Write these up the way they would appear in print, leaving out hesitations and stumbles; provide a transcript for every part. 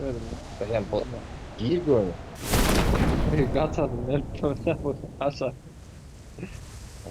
Öyle. Yani bu iyi görünüyor. Kaçalım. Ben bu aşağı.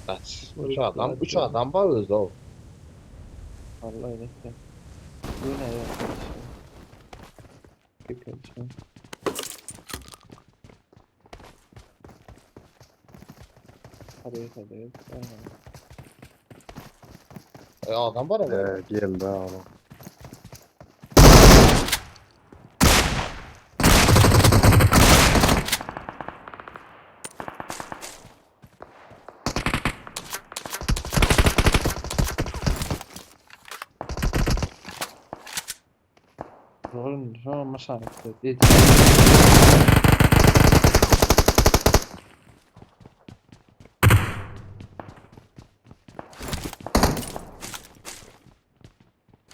Kaç. Üç Vuruk adam, üç kıladı. adam varız o. Vallahi neyse. Bu ne ya? Bir kaçma. Hadi. Aynen. Adam var ya. Geldi abi. Rolün şu an maşarlıkta değil.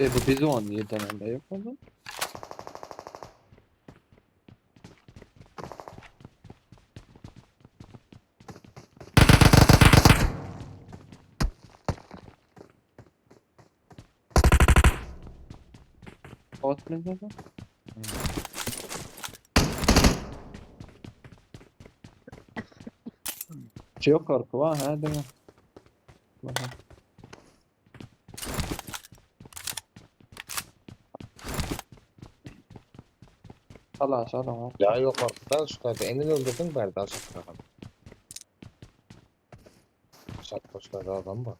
Bu bizi oynuyor dönemde yok oldu. Otman'da da. Çok korku var ha değil mi? Bakın. Allah aşağıdan var. Ya yok artık. Ben şu kadar emin öldürdüm verdi aşağı adam. Aşağı koşlarda adam var.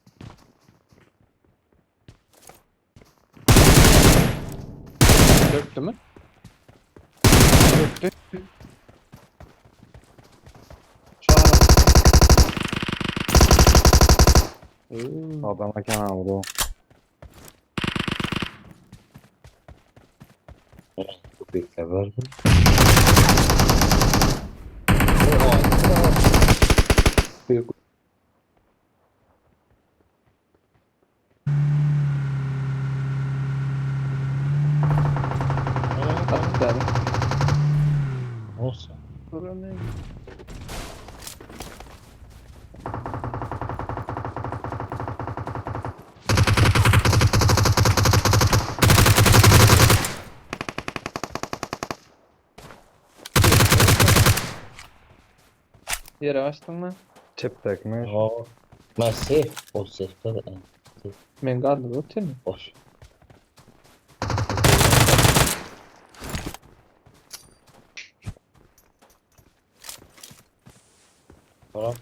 Döktü mü? Döktü. Çağır. Adama kenar vurdu. Bu bekle verdim. Büyük. Atlar. Olsun. Buraya yere açtın mı? Çip tekmiş. O. Ben safe. O safe'de de en. Ben kaldı otel mi? Boş. Bırak.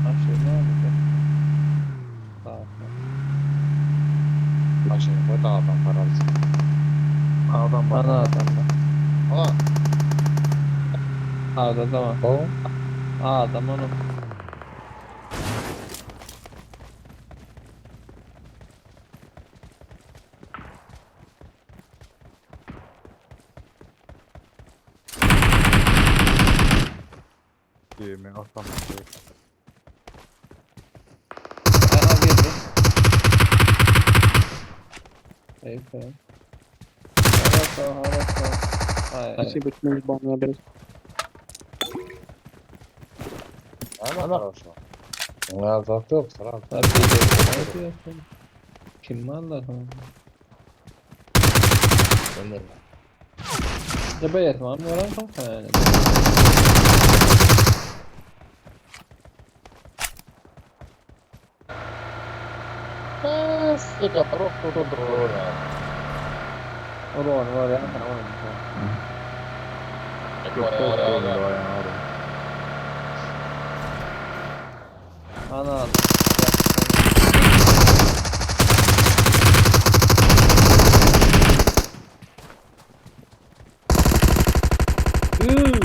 Aşağı ne oldu? Tamam. Aşağıda da adam parası. Adam bak. Ana adamda. Ama Ağda da var. o. Adam onu. Yemin aslan. Aha girdi. Neyse. Harika. Hayır. Nasip etmeyiz bana biraz. Ama parası var. Ya zaten yok. Sıra. Tabii ki de. Ne diyorsun? Kim mallar ha? Ömer. Ya bayat var mı? Varan çok yani. Fica profundura. Oron var ya. Çok korktum da yani. Ana. Benim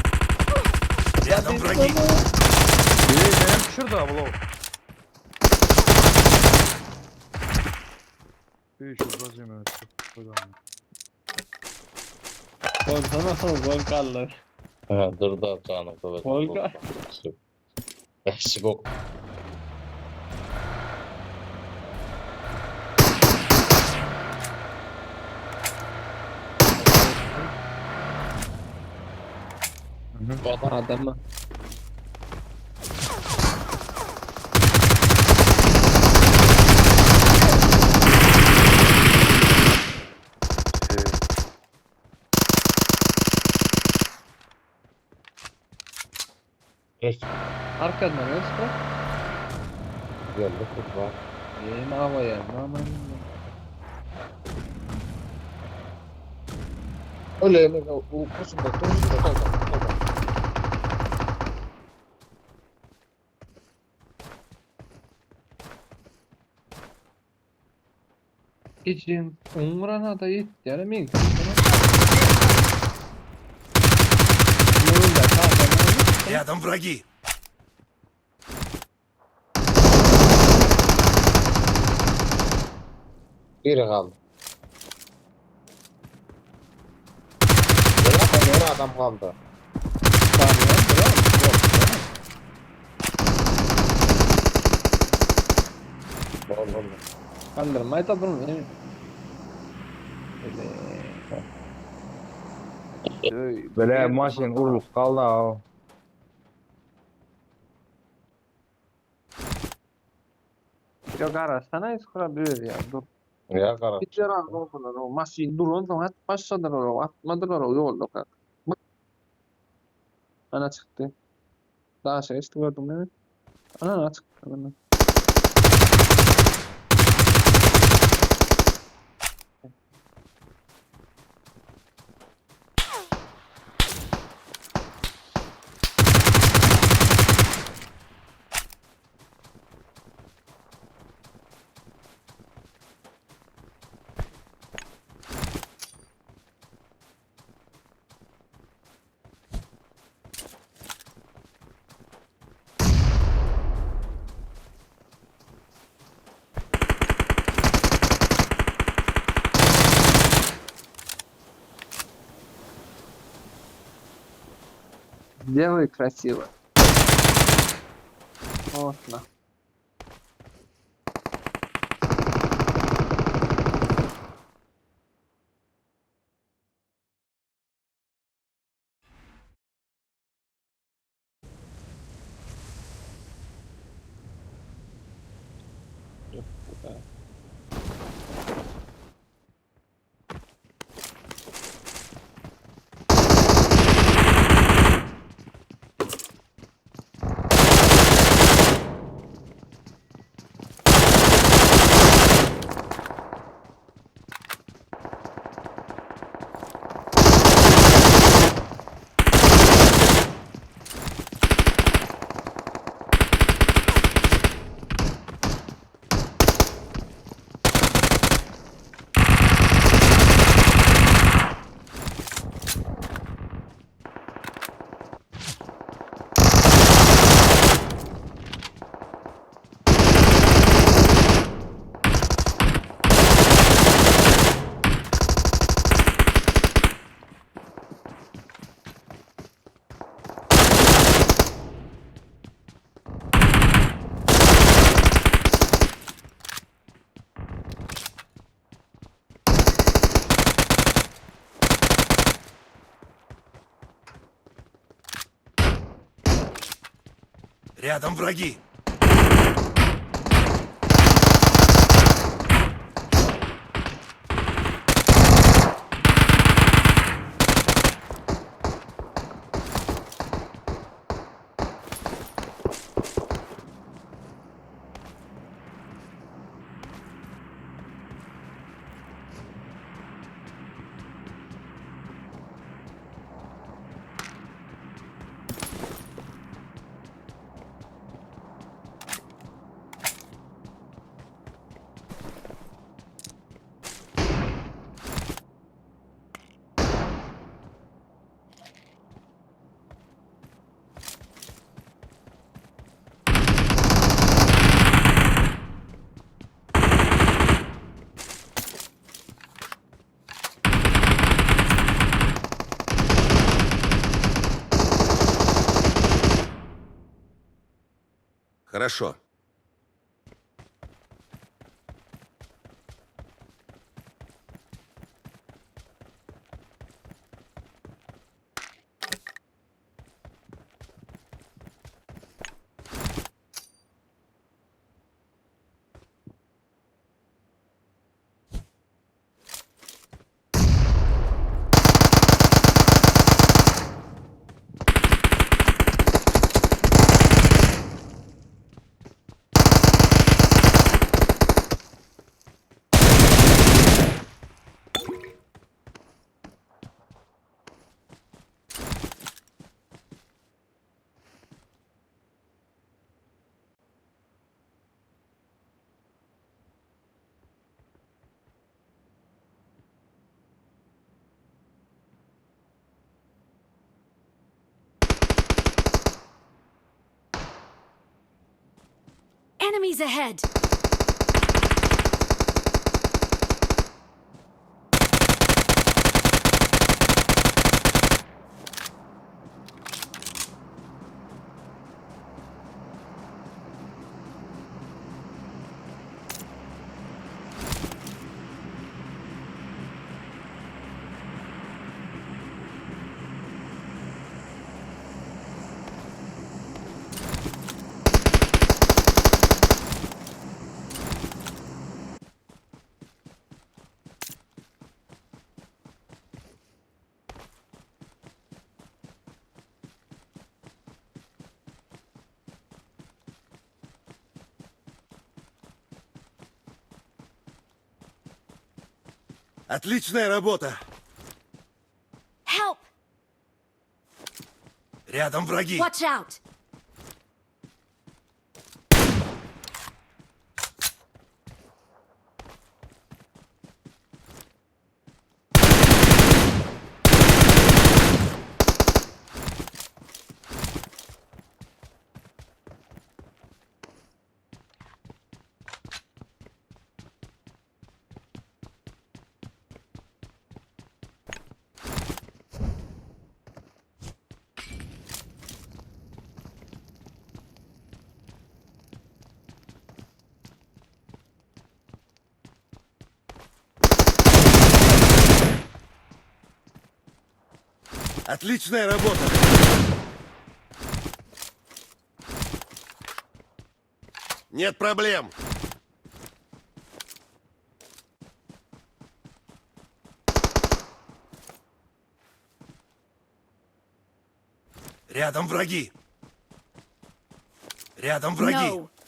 şurada bu. Bir şurada yemin ettim. Volkan Volkanlar. Ha, dur da canım. Volkan. Şibok. Bu adam Adamı. Geç. Arkadan öyle bak. Geldi kurt var. Ne havaya aman. Öyle mi? O koşun da koşun da solda. Geçin. Umrana da yet. Yani mi? Yolunda sağdan. Рядом враги! Biri kaldı. Bir adam kaldı. Vallahi. Kandırmayı da durmuyor. Böyle maşin urluk kaldı ha. Yok arasana kurabilir ya. Dur. Ya kara. Hitler abi olmadan o maşin durun sonra at başladılar o atmadılar o yolda kalk. Bak. Ana çıktı. Daha şey işte gördüm değil mi? Ana çıktı. Ana. Делай красиво. Вот на. Рядом враги! Хорошо. Enemies ahead! Отличная работа! Help! Рядом враги! Watch out! Отличная работа! Нет проблем! Рядом враги! Рядом враги! No!